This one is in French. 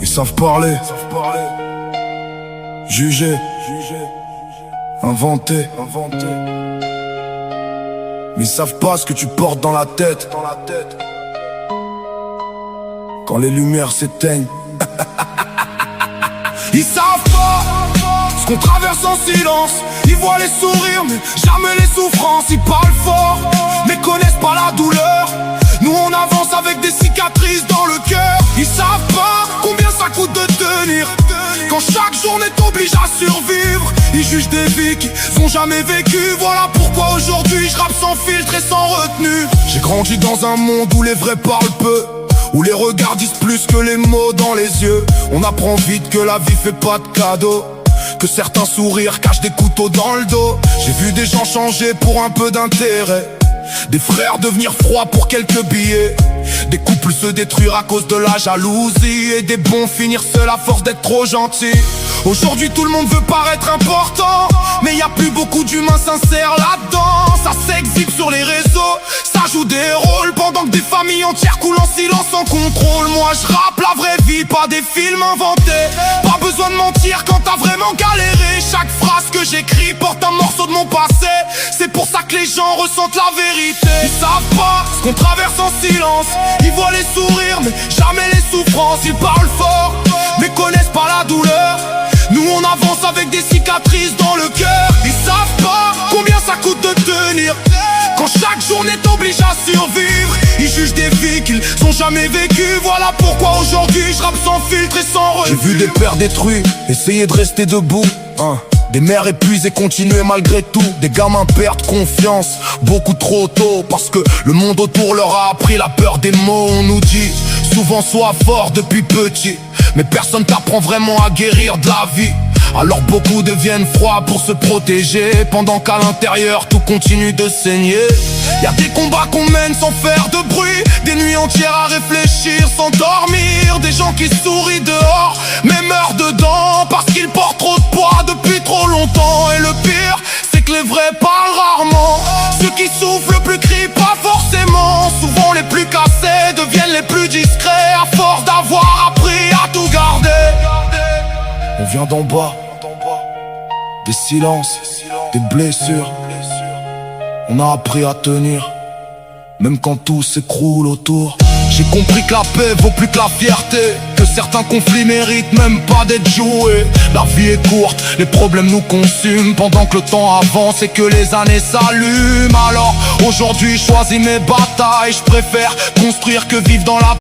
Ils savent parler, juger, inventer, mais ils savent pas ce que tu portes dans la tête. Quand les lumières s'éteignent, ils savent pas ce qu'on traverse en silence. Ils voient les sourires mais jamais les souffrances. Ils parlent fort mais connaissent pas la douleur. Nous on avance avec des cicatrices dans le cœur. Ils savent pas combien ça coûte de tenir quand chaque journée t'oblige à survivre. Ils jugent des vies qu'ils ont jamais vécues. Voilà pourquoi aujourd'hui je rappe sans filtre et sans retenue. J'ai grandi dans un monde où les vrais parlent peu, où les regards disent plus que les mots dans les yeux. On apprend vite que la vie fait pas de cadeaux, que certains sourires cachent des couteaux dans le dos. J'ai vu des gens changer pour un peu d'intérêt, des frères devenir froids pour quelques billets, des couples se détruire à cause de la jalousie, et des bons finir seuls à force d'être trop gentils. Aujourd'hui tout le monde veut paraître important, mais y a plus beaucoup d'humains sincères là-dedans. Ça s'exhibe sur les réseaux, ça joue des rôles, pendant que des familles entières coulent en silence sans contrôle. Moi je rappe la vraie vie, pas des films inventés. Pas besoin de mentir quand t'as vraiment galéré. Chaque phrase que j'écris porte un morceau de mon passé. C'est pour ça que les gens ressentent la vérité. Ils savent pas ce qu'on traverse en silence. Ils voient les sourires mais jamais les souffrances. Ils parlent fort mais connaissent pas la douleur. Nous on avance avec des cicatrices dans le cœur. Ils savent pas combien ça coûte de tenir quand chaque journée t'oblige à survivre. Ils jugent des vies qu'ils ont jamais vécues. Voilà pourquoi aujourd'hui je rappe sans filtre et sans refus. J'ai vu des pères détruits essayer de rester debout, des mères épuisées continuer malgré tout. Des gamins perdent confiance beaucoup trop tôt, parce que le monde autour leur a appris la peur des mots. On nous dit souvent sois fort depuis petit, mais personne t'apprend vraiment à guérir de la vie. Alors beaucoup deviennent froids pour se protéger, pendant qu'à l'intérieur tout continue de saigner. Y'a des combats qu'on mène sans faire de bruit, des nuits entières à réfléchir sans dormir. Des gens qui sourient dehors mais meurent dedans, parce qu'ils portent trop de poids depuis trop longtemps. Et le pire c'est que les vrais parlent rarement. Ceux qui souffrent le plus crient pas forcément. Souvent les plus cassés deviennent les plus discrets, à force d'avoir appris à tout garder. On vient d'en bas, des silences, des blessures. On a appris à tenir, même quand tout s'écroule autour. J'ai compris que la paix vaut plus que la fierté, que certains conflits méritent même pas d'être joués. La vie est courte, les problèmes nous consument, pendant que le temps avance et que les années s'allument. Alors aujourd'hui je choisis mes batailles, je préfère construire que vivre dans la